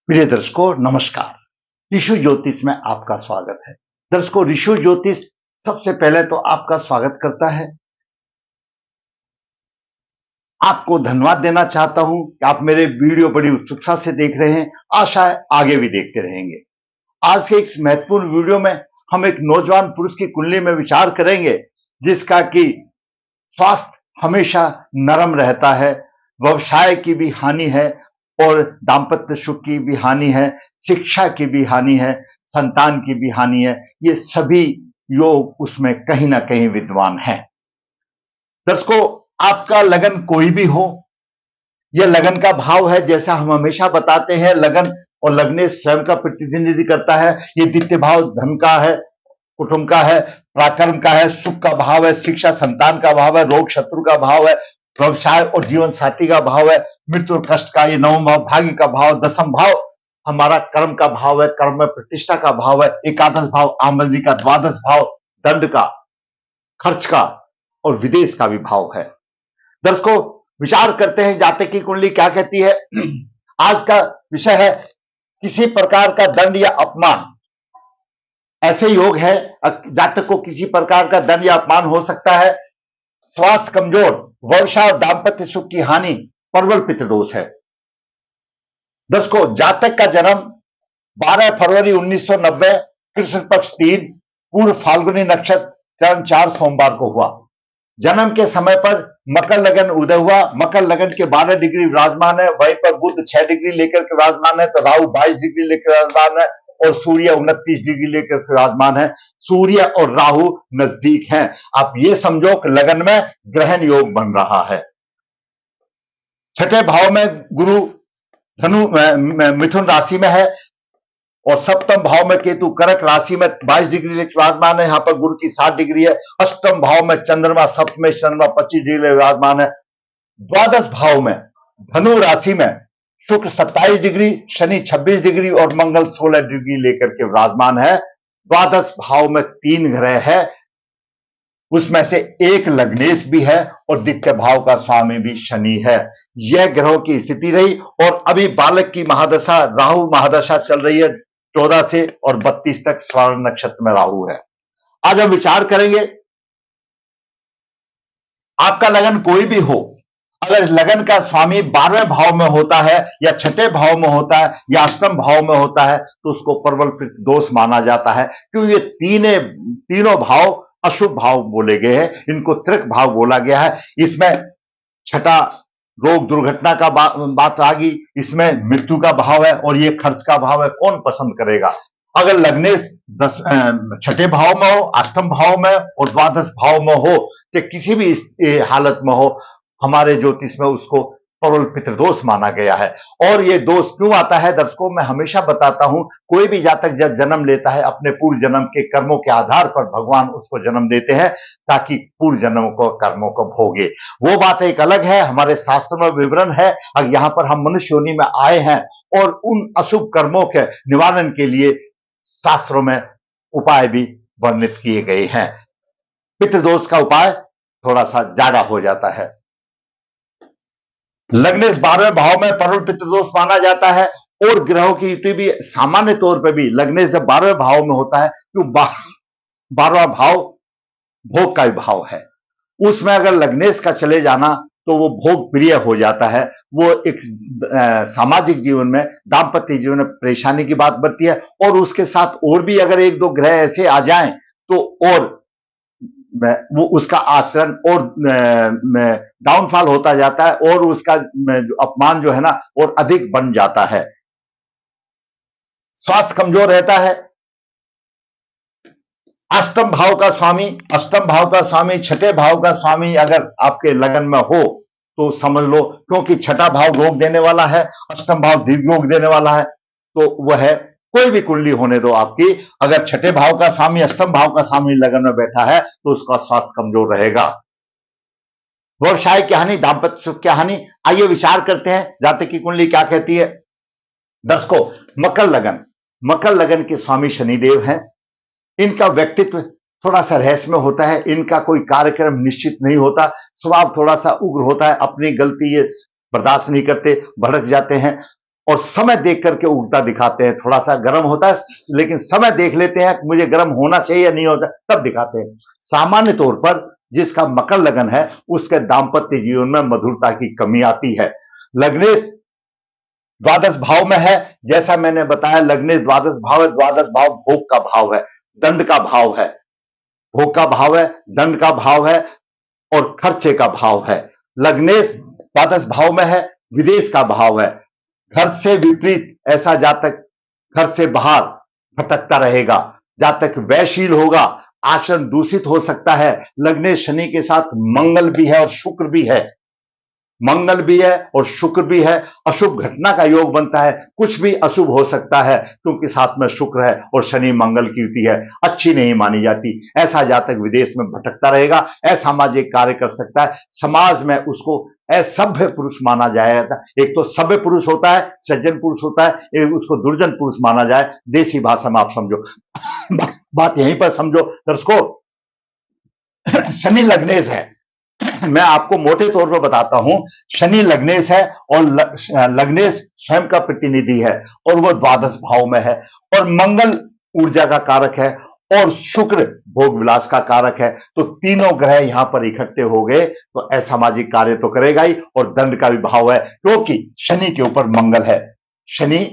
प्रिय दर्शकों नमस्कार। ऋषि ज्योतिष में आपका स्वागत है। दर्शकों, ऋषि ज्योतिष सबसे पहले तो आपका स्वागत करता है। आपको धन्यवाद देना चाहता हूं कि आप मेरे वीडियो बड़ी उत्सुकता से देख रहे हैं। आशा है आगे भी देखते रहेंगे। आज के इस महत्वपूर्ण वीडियो में हम एक नौजवान पुरुष की कुंडली में विचार करेंगे जिसका कि स्वास्थ्य हमेशा नरम रहता है, व्यवसाय की भी हानि है और दाम्पत्य सुख की भी हानि है, शिक्षा की भी हानि है, संतान की भी हानि है। ये सभी योग उसमें कहीं ना कहीं विद्यमान है। दर्शकों, आपका लगन कोई भी हो, यह लगन का भाव है। जैसा हम हमेशा बताते हैं, लगन और लग्नेश स्वयं का प्रतिनिधित्व करता है। ये द्वितीय भाव धन का है, कुटुंब का है, पराक्रम का है, सुख का भाव है, शिक्षा संतान का भाव है, रोग शत्रु का भाव है, व्यवसाय और जीवन साथी का भाव है, मृत्यु और कष्ट का ये नवम भाव, भाग्य का भाव, दसम भाव हमारा कर्म का भाव है, कर्म में प्रतिष्ठा का भाव है, एकादश भाव आमदनी का, द्वादश भाव दंड का, खर्च का और विदेश का भी भाव है। दर्शकों, विचार करते हैं जातक की कुंडली क्या कहती है। आज का विषय है किसी प्रकार का दंड या अपमान। ऐसे योग है जातक को किसी प्रकार का दंड या अपमान हो सकता है। स्वास्थ्य कमजोर, व्यवसाय और दाम्पत्य सुख की हानि, प्रबल पितृदोष है। दर्शकों, जातक का जन्म 12 फरवरी 1990 कृष्ण पक्ष 3 पूर्व फाल्गुनी नक्षत्र चरण 4 सोमवार को हुआ। जन्म के समय पर मकर लगन उदय हुआ। मकर लगन के 12 डिग्री विराजमान है, वहीं पर बुध 6 डिग्री लेकर के विराजमान है, तो राहु 22 डिग्री लेकर विराजमान है और सूर्य 29 डिग्री लेकर विराजमान है। सूर्य और राहु नजदीक हैं। आप ये समझो कि लगन में ग्रहण योग बन रहा है। छठे भाव में गुरु धनु मिथुन राशि में है और सप्तम भाव में केतु कर्क राशि में 22 डिग्री विराजमान है। यहाँ पर गुरु की 7 डिग्री है। अष्टम भाव में चंद्रमा, सप्तम चंद्रमा 25 डिग्री विराजमान है। द्वादश भाव में धनु राशि में शुक्र 27 डिग्री, शनि 26 डिग्री और मंगल 16 डिग्री लेकर के विराजमान है। द्वादश भाव में 3 ग्रह है, उसमें से एक लग्नेश भी है और द्वितीय भाव का स्वामी भी शनि है। यह ग्रहों की स्थिति रही और अभी बालक की महादशा, राहु महादशा चल रही है 14 से और 32 तक स्वर्ण नक्षत्र में राहु है। आज हम विचार करेंगे, आपका लगन कोई भी हो, अगर लगन का स्वामी 12वें भाव में होता है या छठे भाव में होता है या अष्टम भाव में होता है तो उसको प्रबल दोष माना जाता है, क्योंकि ये तीनों भाव अशुभ भाव बोले गए हैं। इनको त्रिक भाव बोला गया है। इसमें छठा रोग दुर्घटना का बात आ गई, इसमें मृत्यु का भाव है और ये खर्च का भाव है। कौन पसंद करेगा? अगर लग्नेश छठे भाव में हो, अष्टम भाव में और द्वादश भाव में हो, चाहे किसी भी हालत में हो, हमारे ज्योतिष में उसको प्रबल पितृदोष माना गया है। और ये दोष क्यों आता है? दर्शकों, मैं हमेशा बताता हूं, कोई भी जातक जब जन्म लेता है अपने पूर्व जन्म के कर्मों के आधार पर भगवान उसको जन्म देते हैं ताकि पूर्व जन्म को कर्मों को भोगे। वो बात एक अलग है, हमारे शास्त्रों में विवरण है। अब यहां पर हम मनुष्य योनि में आए हैं और उन अशुभ कर्मों के निवारण के लिए शास्त्रों में उपाय भी वर्णित किए गए हैं। पितृदोष का उपाय थोड़ा सा ज्यादा हो जाता है। लग्नेश 12वें भाव में प्रबल पितृदोष माना जाता है और ग्रहों की युति भी सामान्य तौर पर भी लग्नेश जब 12वें भाव में होता है तो 12वां भाव भोग का भाव है। उसमें अगर लग्नेश का चले जाना तो वो भोग प्रिय हो जाता है। वो एक सामाजिक जीवन में, दाम्पत्य जीवन में परेशानी की बात बढ़ती है और उसके साथ और भी अगर एक दो ग्रह ऐसे आ जाएं तो और वो उसका आचरण और डाउनफॉल होता जाता है और उसका अपमान जो है ना और अधिक बन जाता है। स्वास्थ्य कमजोर रहता है। अष्टम भाव का स्वामी छठे भाव का स्वामी अगर आपके लगन में हो तो समझ लो, क्योंकि छठा भाव रोग देने वाला है, अष्टम भाव दीर्घ योग देने वाला है, तो वह है कोई भी कुंडली होने दो आपकी, अगर छठे भाव का स्वामी अष्टम भाव का स्वामी लगन में बैठा है तो उसका स्वास्थ्य कमजोर रहेगा। व्यवसाय की हानि, दाम्पत्य सुख की हानि। आइए विचार करते हैं जातक की कुंडली क्या कहती है। दर्शकों, मकर लगन के स्वामी शनिदेव हैं। इनका व्यक्तित्व थोड़ा सा रहस्यमय होता है। इनका कोई कार्यक्रम निश्चित नहीं होता। स्वभाव थोड़ा सा उग्र होता है। अपनी गलती ये बर्दाश्त नहीं करते, भड़क जाते हैं। और समय देख करके उल्टा दिखाते हैं। थोड़ा सा गर्म होता है लेकिन समय देख लेते हैं मुझे गर्म होना चाहिए या नहीं होता, तब दिखाते हैं। सामान्य तौर पर जिसका मकर लगन है उसके दाम्पत्य जीवन में मधुरता की कमी आती है। लग्नेश द्वादश भाव में है, जैसा मैंने बताया लग्नेश द्वादश भाव है। द्वादश भाव भोग का भाव है, दंड का भाव है, भोग का भाव है, दंड का भाव है और खर्चे का भाव है। लग्नेश द्वादश भाव में है, विदेश का भाव है। घर से विपरीत ऐसा जातक घर से बाहर भटकता रहेगा, जातक व्ययशील होगा, आचरण दूषित हो सकता है। लग्नेश शनि के साथ मंगल भी है और शुक्र भी है, मंगल भी है और शुक्र भी है। अशुभ घटना का योग बनता है, कुछ भी अशुभ हो सकता है क्योंकि साथ में शुक्र है और शनि मंगल की युति है, अच्छी नहीं मानी जाती। ऐसा जातक विदेश में भटकता रहेगा, असामाजिक कार्य कर सकता है, समाज में उसको असभ्य पुरुष माना जाएगा। एक तो सभ्य पुरुष होता है, सज्जन पुरुष होता है, एक उसको दुर्जन पुरुष माना जाए। देसी भाषा में आप समझो बात यहीं पर समझो दर्शकों। शनि लग्नेश है, मैं आपको मोटे तौर पर बताता हूं। शनि लग्नेश है और लग्नेश स्वयं का प्रतिनिधि है और वह द्वादश भाव में है और मंगल ऊर्जा का कारक है और शुक्र भोग विलास का कारक है। तो तीनों ग्रह यहां पर इकट्ठे हो गए तो असामाजिक कार्य तो करेगा ही और दंड का भी भाव है क्योंकि शनि के ऊपर मंगल है। शनि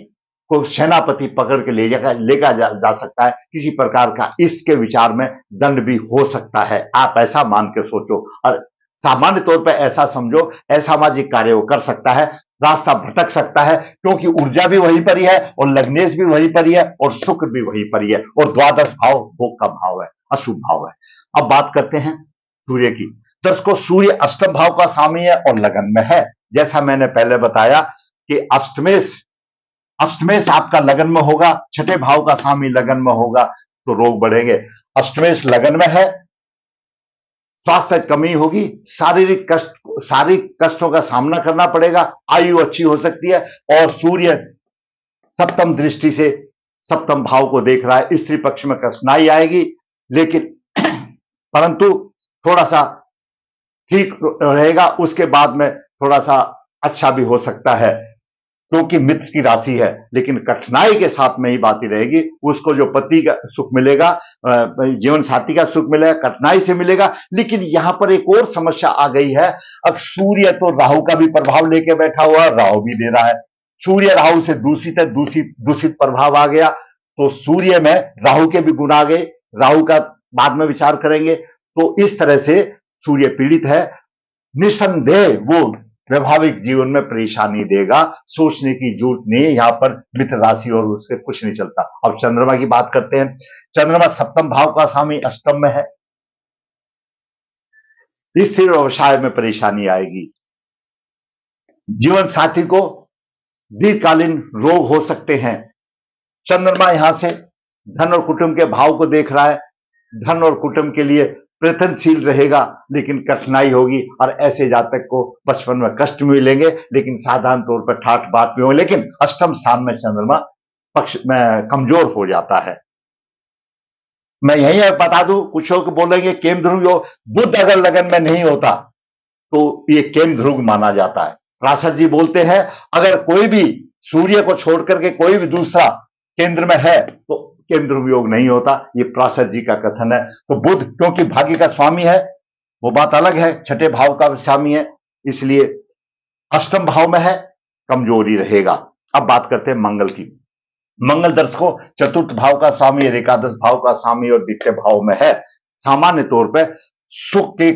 को सेनापति पकड़ के लेगा जा सकता है, किसी प्रकार का इसके विचार में दंड भी हो सकता है। आप ऐसा मान के सोचो और सामान्य तौर पर ऐसा समझो, असामाजिक कार्य वो कर सकता है, रास्ता भटक सकता है क्योंकि ऊर्जा भी वहीं पर ही है और लग्नेश भी वहीं पर ही है और शुक्र भी वहीं पर ही है और द्वादश भाव भोग का भाव है, अशुभ भाव है। अब बात करते हैं सूर्य की। दर्शकों, सूर्य अष्टम भाव का स्वामी है और लगन में है। जैसा मैंने पहले बताया कि अष्टमेश आपका लगन में होगा, छठे भाव का स्वामी लगन में होगा तो रोग बढ़ेंगे। अष्टमेश लगन में है, स्वास्थ्य कमी होगी, शारीरिक कष्टों का सामना करना पड़ेगा, आयु अच्छी हो सकती है और सूर्य सप्तम दृष्टि से सप्तम भाव को देख रहा है। स्त्री पक्ष में कठिनाई आएगी लेकिन परंतु थोड़ा सा ठीक रहेगा, उसके बाद में थोड़ा सा अच्छा भी हो सकता है क्योंकि मित्र की राशि है। लेकिन कठिनाई के साथ में ही बात ही रहेगी, उसको जो पति का सुख मिलेगा, जीवन साथी का सुख मिलेगा, कठिनाई से मिलेगा। लेकिन यहां पर एक और समस्या आ गई है। अब सूर्य तो राहु का भी प्रभाव लेके बैठा हुआ है, राहु भी दे रहा है, सूर्य राहु से दूषित है, दूषित प्रभाव आ गया तो सूर्य में राहु के भी गुण आ गए। राहु का बाद में विचार करेंगे। तो इस तरह से सूर्य पीड़ित है, निसंदेह वो वैवाहिक जीवन में परेशानी देगा, सोचने की जरूरत नहीं है। यहां पर मित्र राशि और उससे कुछ नहीं चलता। अब चंद्रमा की बात करते हैं। चंद्रमा सप्तम भाव का स्वामी अष्टम में है, स्थिर व्यवसाय में परेशानी आएगी, जीवन साथी को दीर्घकालीन रोग हो सकते हैं। चंद्रमा यहां से धन और कुटुंब के भाव को देख रहा है, धन और कुटुंब के लिए प्रयत्नशील रहेगा लेकिन कठिनाई होगी और ऐसे जातक को बचपन में कष्ट मिलेंगे लेकिन साधारण तौर पर ठाठ बात भी होगी। लेकिन अष्टम स्थान में चंद्रमा पक्ष में कमजोर हो जाता है। मैं यही बता दूं, कुछ लोग बोलेंगे केम ध्रुव योग, बुध अगर लगन में नहीं होता तो ये केम ध्रुव माना जाता है। प्रासर जी बोलते हैं अगर कोई भी सूर्य को छोड़ करके कोई भी दूसरा केंद्र में है तो केंद्र योग नहीं होता, ये प्रासर जी का कथन है। तो बुध क्योंकि भाग्य का स्वामी है वो बात अलग है, छठे भाव का स्वामी है, इसलिए अष्टम भाव में है, कमजोरी रहेगा। अब बात करते हैं मंगल की। मंगल दर्शकों चतुर्थ भाव का स्वामी और एकादश भाव का स्वामी और द्वितीय भाव में है। सामान्य तौर पर सुख के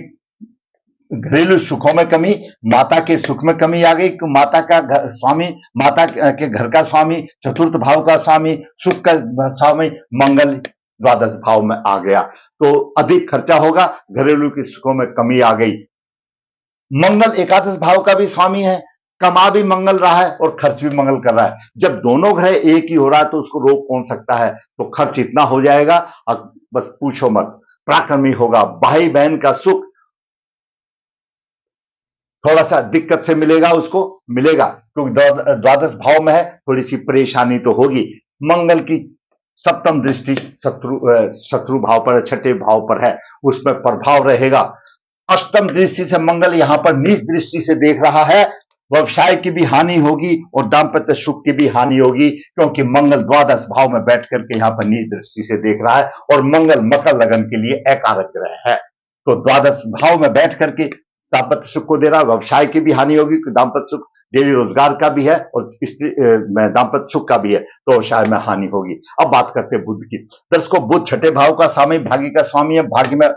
घरेलू सुखों में कमी, माता के सुख में कमी आ गई। माता का स्वामी, माता के घर का स्वामी, चतुर्थ भाव का स्वामी, सुख का स्वामी मंगल द्वादश भाव में आ गया तो अधिक खर्चा होगा, घरेलू के सुखों में कमी आ गई। मंगल एकादश भाव का भी स्वामी है, कमा भी मंगल रहा है और खर्च भी मंगल कर रहा है। जब दोनों ग्रह एक ही हो रहा है तो उसको रोक कौन सकता है। तो खर्च इतना हो जाएगा बस पूछो मत, पराक्रमी होगा। भाई बहन का सुख थोड़ा सा दिक्कत से मिलेगा, उसको मिलेगा क्योंकि द्वादश भाव में है, थोड़ी सी परेशानी तो होगी। मंगल की सप्तम दृष्टि शत्रु भाव पर, छठे भाव पर है, उसमें प्रभाव रहेगा। अष्टम दृष्टि से मंगल यहां पर नीच दृष्टि से देख रहा है व्यवसाय की भी हानि होगी और दाम्पत्य सुख की भी हानि होगी, क्योंकि मंगल द्वादश भाव में बैठ करके यहाँ पर नीच दृष्टि से देख रहा है और मंगल मकर लगन के लिए अकारक ग्रह है। तो द्वादश भाव में बैठ करके दाम्पत्य सुख को दे रहा है। व्यवसाय की भी हानि होगी, दाम्पत्य सुख डेली रोजगार का भी है और दाम्पत्य सुख का भी है, तो व्यवसाय में हानि होगी। अब बात करते हैं बुध की। दर्शकों, बुध छठे भाव का स्वामी, भाग्य का स्वामी है, भाग्य में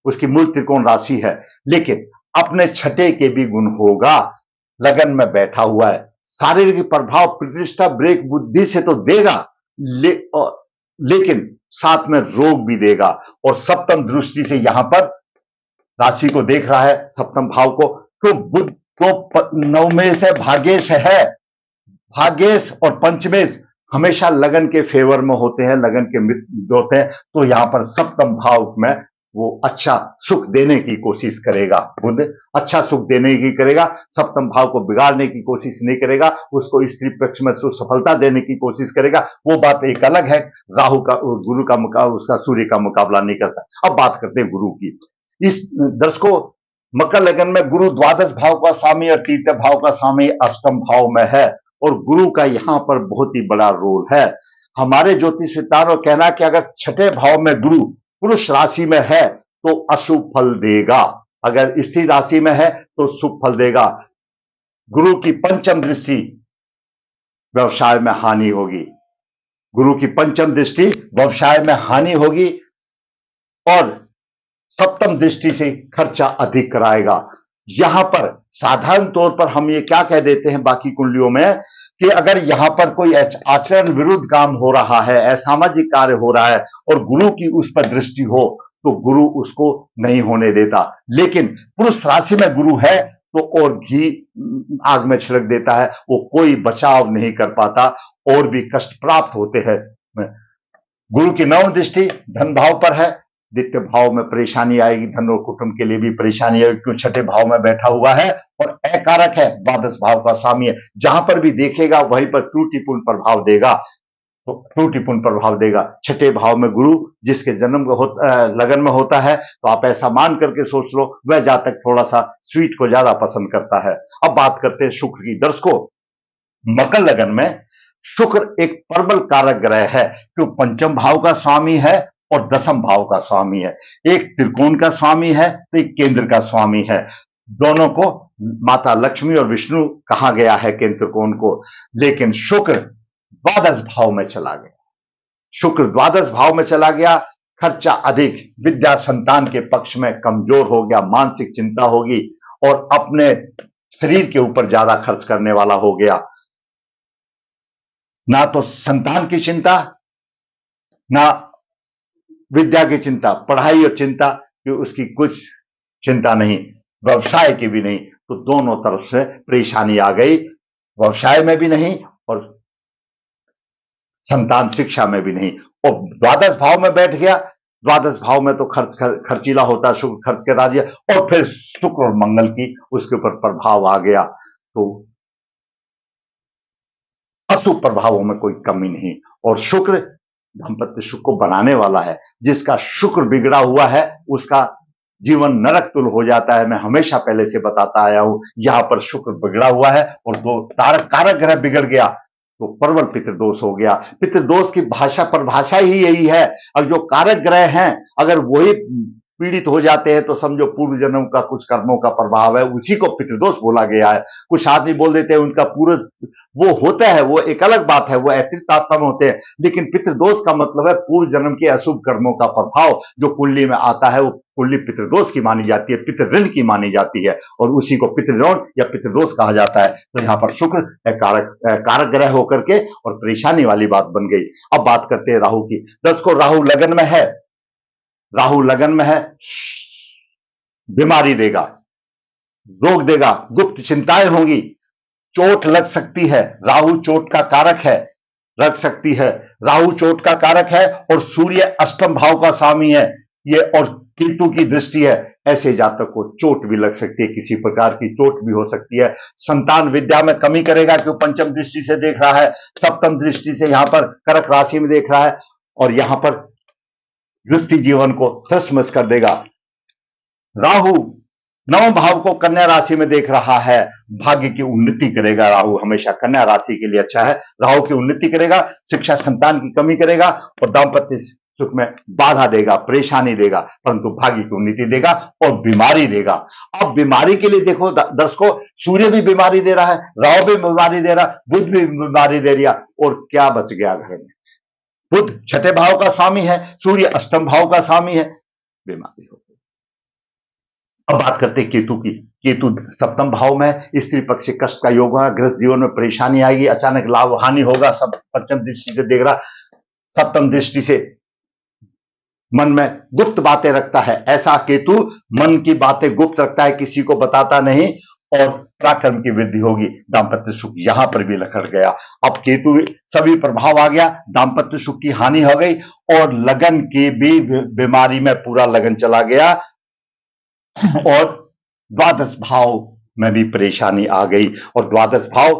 उसकी मूल त्रिकोण राशि है, लेकिन अपने छठे के भी गुण होगा, लगन में बैठा हुआ है। शारीरिक प्रभाव प्रतिष्ठा ब्रेक बुद्धि से तो देगा, लेकिन साथ में रोग भी देगा और सप्तम दृष्टि से यहां पर राशि को देख रहा है, सप्तम भाव को। तो बुध तो नवमेश है, भाग्येश है। भाग्येश और पंचमेश हमेशा लगन के फेवर में होते हैं, लगन के मित्र होते हैं। तो यहां पर सप्तम भाव में वो अच्छा सुख देने की कोशिश करेगा। बुध अच्छा सुख देने की करेगा, सप्तम भाव को बिगाड़ने की कोशिश नहीं करेगा, उसको स्त्री पक्ष में सफलता देने की कोशिश करेगा। वो बात एक अलग है, राहु का गुरु का मुकाबला, उसका सूर्य का मुकाबला नहीं करता। अब बात करते हैं गुरु की। इस दर्शकों, मकर लगन में गुरु द्वादश भाव का स्वामी और तृतीय भाव का स्वामी अष्टम भाव में है और गुरु का यहां पर बहुत ही बड़ा रोल है। हमारे ज्योतिष विद्वानों का कहना है कि अगर छठे भाव में गुरु पुरुष राशि में है तो अशुभ फल देगा, अगर स्त्री राशि में है तो शुभ फल देगा। गुरु की पंचम दृष्टि व्यवसाय में हानि होगी, गुरु की पंचम दृष्टि व्यवसाय में हानि होगी और सप्तम दृष्टि से खर्चा अधिक कराएगा। यहां पर साधारण तौर पर हम ये क्या कह देते हैं बाकी कुंडलियों में कि अगर यहां पर कोई आचरण विरुद्ध काम हो रहा है, असामाजिक कार्य हो रहा है और गुरु की उस पर दृष्टि हो तो गुरु उसको नहीं होने देता। लेकिन पुरुष राशि में गुरु है तो और घी आग में छिड़क देता है, वो कोई बचाव नहीं कर पाता और भी कष्ट प्राप्त होते हैं। गुरु की नवम दृष्टि धन भाव पर है, द्वितीय भाव में परेशानी आएगी, धन और कुटुंब के लिए भी परेशानी आएगी, क्यों छठे भाव में बैठा हुआ है और अकारक है, द्वादश भाव का स्वामी है। जहां पर भी देखेगा वहीं पर त्रुटिपूर्ण प्रभाव देगा, तो त्रुटिपूर्ण प्रभाव देगा। छठे भाव में गुरु जिसके जन्म लगन में होता है, तो आप ऐसा मान करके सोच लो वह जातक थोड़ा सा स्वीट को ज्यादा पसंद करता है। अब बात करते हैं शुक्र की। दर्शकों, मकर लगन में शुक्र एक प्रबल कारक ग्रह है, जो पंचम भाव का स्वामी है और दसम भाव का स्वामी है। एक त्रिकोण का स्वामी है तो एक केंद्र का स्वामी है। दोनों को माता लक्ष्मी और विष्णु कहा गया है, केंद्र त्रिकोण को। लेकिन शुक्र द्वादश भाव में चला गया, शुक्र द्वादश भाव में चला गया, खर्चा अधिक, विद्या संतान के पक्ष में कमजोर हो गया, मानसिक चिंता होगी और अपने शरीर के ऊपर ज्यादा खर्च करने वाला हो गया। ना तो संतान की चिंता, ना विद्या की चिंता, पढ़ाई और चिंता कि उसकी कुछ चिंता नहीं, व्यवसाय की भी नहीं, तो दोनों तरफ से परेशानी आ गई। व्यवसाय में भी नहीं और संतान शिक्षा में भी नहीं। और द्वादश भाव में बैठ गया, द्वादश भाव में तो खर्चीला होता, शुक्र खर्च के राजी है, और फिर शुक्र और मंगल की उसके ऊपर प्रभाव आ गया, तो अशुभ प्रभावों में कोई कमी नहीं। और शुक्र दाम्पत्य सुख को बनाने वाला है, जिसका शुक्र बिगड़ा हुआ है उसका जीवन नरक तुल हो जाता है। मैं हमेशा पहले से बताता आया हूं, यहां पर शुक्र बिगड़ा हुआ है और दो कारक ग्रह बिगड़ गया तो प्रबल पितृदोष हो गया। पितृदोष की परिभाषा ही यही है, और जो कारक ग्रह हैं अगर वही पीड़ित हो जाते हैं तो समझो पूर्व जन्म का कुछ कर्मों का प्रभाव है, उसी को पितृदोष बोला गया है। कुछ आदमी बोल देते हैं उनका पूर्व वो होता है, वो एक अलग बात है, वो अतिरिक्त आत्मा में होते हैं, लेकिन पितृदोष का मतलब है पूर्व जन्म के अशुभ कर्मों का प्रभाव जो कुंडली में आता है, वो कुंडली पितृदोष की मानी जाती है, पितृऋण की मानी जाती है, और उसी को पितृऋण या पितृदोष कहा जाता है। तो यहां पर शुक्र कारक ग्रह होकर के और परेशानी वाली बात बन गई। अब बात करते हैं राहु की। दर्शकों, राहु लगन में है, राहु लगन में है, बीमारी देगा, रोग देगा, गुप्त चिंताएं होंगी, चोट लग सकती है। राहु चोट का कारक है, लग सकती है, राहु चोट का कारक है और सूर्य अष्टम भाव का स्वामी है ये, और केतु की दृष्टि है। ऐसे जातक को चोट भी लग सकती है, किसी प्रकार की चोट भी हो सकती है। संतान विद्या में कमी करेगा क्यों पंचम दृष्टि से देख रहा है, सप्तम दृष्टि से यहां पर कर्क राशि में देख रहा है, और यहां पर गृहस्थी जीवन को तहस-नहस कर देगा। राहु नवम भाव को कन्या राशि में देख रहा है, भाग्य की उन्नति करेगा राहु, हमेशा कन्या राशि के लिए अच्छा है। राहु की उन्नति करेगा, शिक्षा संतान की कमी करेगा और दाम्पत्य सुख में बाधा देगा, परेशानी देगा, परंतु भाग्य की उन्नति देगा और बीमारी देगा। अब बीमारी के लिए देखो दर्शकों, सूर्य भी बीमारी दे रहा है, राहु भी बीमारी दे रहा है, बुध भी बीमारी दे रहा, और क्या बच गया घर में? बुध छठे भाव का स्वामी है, सूर्य अष्टम भाव का स्वामी है, बीमारी हो। अब बात करते हैं केतु की। केतु सप्तम भाव में, स्त्री पक्ष से कष्ट का योग होगा, गृहस्थ जीवन में परेशानी आएगी, अचानक लाभ हानि होगा, सब पंचम दृष्टि से देख रहा, सप्तम दृष्टि से मन में गुप्त बातें रखता है। ऐसा केतु मन की बातें गुप्त रखता है, किसी को बताता नहीं, और पराक्रम की वृद्धि होगी। दाम्पत्य सुख यहां पर भी लखड़ गया। अब केतु सभी प्रभाव आ गया, दाम्पत्य सुख की हानि हो गई और लगन की भी बीमारी में पूरा लगन चला गया, और द्वादश भाव में भी परेशानी आ गई। और द्वादश भाव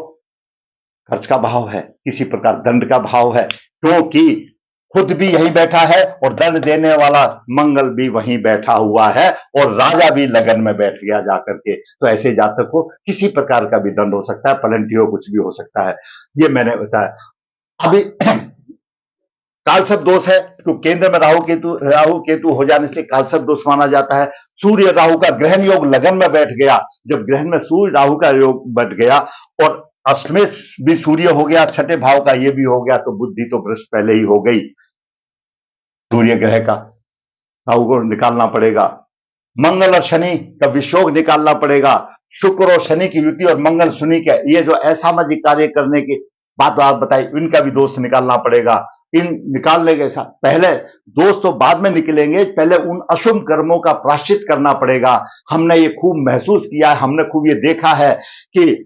खर्च का भाव है, किसी प्रकार दंड का भाव है, क्योंकि खुद भी यहीं बैठा है और दंड देने वाला मंगल भी वहीं बैठा हुआ है, और राजा भी लगन में बैठ गया जाकर के। तो ऐसे जातक को किसी प्रकार का भी दंड हो सकता है, पलंटी हो, कुछ भी हो सकता है। ये मैंने बताया। अभी कालसर्प दोष है, तो केंद्र में राहु केतु हो जाने से कालसर्प दोष माना जाता है। सूर्य राहु का ग्रहण योग लगन में बैठ गया, जब ग्रहण में सूर्य राहु का योग बैठ गया और अष्टमें भी सूर्य हो गया, छठे भाव का ये भी हो गया, तो बुद्धि तो भ्रष्ट पहले ही हो गई। सूर्य ग्रह का राहु को निकालना पड़ेगा, मंगल और शनि का विषोग निकालना पड़ेगा, शुक्र और शनि की युति और मंगल शनि के ये जो असामाजिक कार्य करने की बात आप बताई, इनका भी दोष निकालना पड़ेगा। इन निकालने के साथ पहले दोष तो बाद में निकलेंगे, पहले उन अशुभ कर्मों का प्रायश्चित करना पड़ेगा। हमने ये खूब महसूस किया है, हमने खूब ये देखा है कि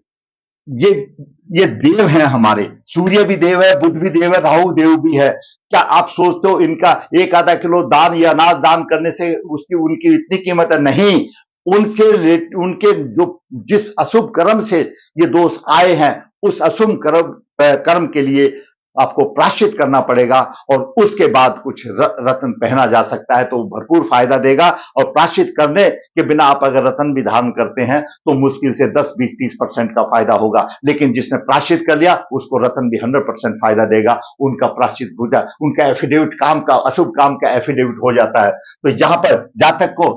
ये देव हैं हमारे, सूर्य भी देव है, बुध भी देव है, राहु देव भी है। क्या आप सोचते हो इनका एक आधा किलो दान या अनाज दान करने से उनकी इतनी कीमत है? नहीं, उनके जो जिस अशुभ कर्म से ये दोष आए हैं, उस अशुभ कर्म के लिए आपको प्रायश्चित करना पड़ेगा, और उसके बाद कुछ रत्न पहना जा सकता है, तो भरपूर फायदा देगा। और प्रायश्चित करने के बिना आप अगर रत्न भी धारण करते हैं तो मुश्किल से 10, 20, 30% का फायदा होगा, लेकिन जिसने प्रायश्चित कर लिया उसको रत्न भी 100% फायदा देगा। उनका प्रायश्चित हो जाए, उनका एफिडेविट काम का, अशुभ काम का एफिडेविट हो जाता है। तो जहां पर जातक को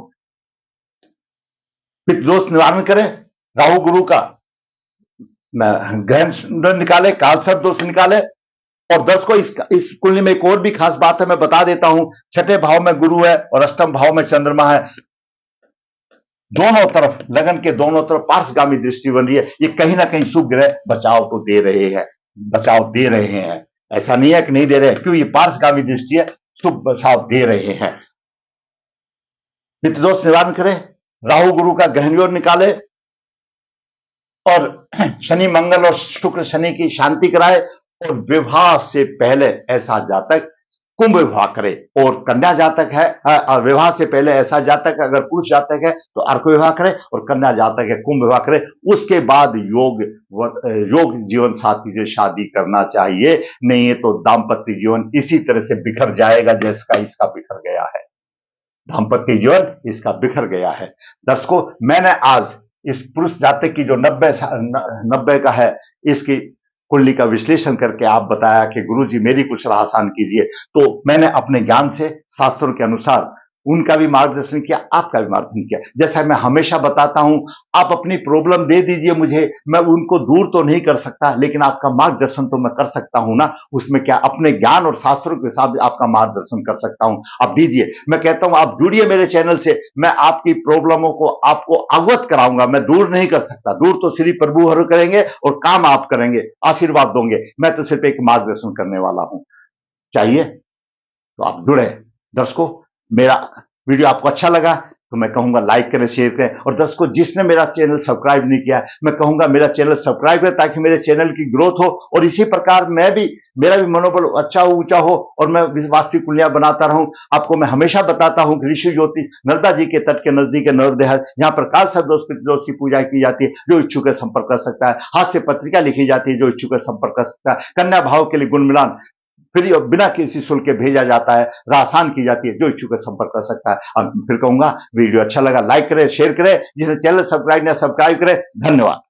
पितृदोष निवारण करें, राहु गुरु का ग्रहण निकाले, कालसर्प दोष निकाले। और 10 को इस कुंडली में एक और भी खास बात है, मैं बता देता हूं। छठे भाव में गुरु है और अष्टम भाव में चंद्रमा है, दोनों तरफ लगन के दोनों तरफ पार्श्वगामी दृष्टि बन रही है। ये कहीं ना कहीं शुभ ग्रह बचाव तो दे रहे हैं, बचाव दे रहे हैं, ऐसा नहीं है कि नहीं दे रहे, क्यों? ये पार्श्वगामी दृष्टि है, शुभ बचाव दे रहे हैं। पितृदोष निवारण करें, राहु गुरु का ग्रहण योग निकाले, और शनि मंगल और शुक्र शनि की शांति कराए, और विवाह से पहले ऐसा जातक कुंभ विवाह करे। और कन्या जातक है, विवाह से पहले ऐसा जातक अगर पुरुष जातक है तो अर्क विवाह करे, और कन्या जातक है कुंभ विवाह करे। उसके बाद योग जीवन साथी से शादी करना चाहिए, नहीं है तो दाम्पत्य जीवन इसी तरह से बिखर जाएगा जैसा इसका बिखर गया है। दाम्पत्य जीवन इसका बिखर गया है। दर्शकों, मैंने आज इस पुरुष जातक की जो 90 का है, इसकी कुंडली का विश्लेषण करके आप बताया कि गुरुजी मेरी कुछ राह आसान कीजिए, तो मैंने अपने ज्ञान से, शास्त्रों के अनुसार उनका भी मार्गदर्शन किया, आपका भी मार्गदर्शन किया। जैसा मैं हमेशा बताता हूं, आप अपनी प्रॉब्लम दे दीजिए मुझे, मैं उनको दूर तो नहीं कर सकता, लेकिन आपका मार्गदर्शन तो मैं कर सकता हूं ना। उसमें क्या, अपने ज्ञान और शास्त्रों के हिसाब से आपका मार्गदर्शन कर सकता हूं। आप दीजिए, मैं कहता हूं आप जुड़िए मेरे चैनल से, मैं आपकी प्रॉब्लमों को आपको अवगत कराऊंगा। मैं दूर नहीं कर सकता, दूर तो श्री प्रभु हर करेंगे और काम आप करेंगे, आशीर्वाद दोगे, मैं तो सिर्फ एक मार्गदर्शन करने वाला हूं। चाहिए तो आप जुड़े। दर्शकों, मेरा वीडियो आपको अच्छा लगा तो मैं कहूंगा लाइक करें, शेयर करें, और दर्शकों जिसने मेरा चैनल सब्सक्राइब नहीं किया, मैं कहूंगा मेरा चैनल सब्सक्राइब करें, ताकि मेरे चैनल की ग्रोथ हो, और इसी प्रकार मेरा भी मनोबल अच्छा ऊंचा हो, और मैं वास्तविक कुंडलियां बनाता रहूं। आपको मैं हमेशा बताता हूं कि ऋषि ज्योतिष नर्मदा जी के तट के नजदीक है नर्मदे है, यहाँ पर कालसर्प दोष पितृदोष की पूजा की जाती है। जो इच्छुक है संपर्क कर सकता है। हाथ से पत्रिका लिखी जाती है, जो इच्छुक है संपर्क कर सकता है। कन्या भाव के लिए गुण मिलान फ्री और बिना किसी शुल्क के भेजा जाता है, राह आसान की जाती है। जो इच्छुक है संपर्क कर सकता है। अब फिर कहूंगा वीडियो अच्छा लगा लाइक करें, शेयर करें, जिसने चैनल सब्सक्राइब किया सब्सक्राइब करें। धन्यवाद।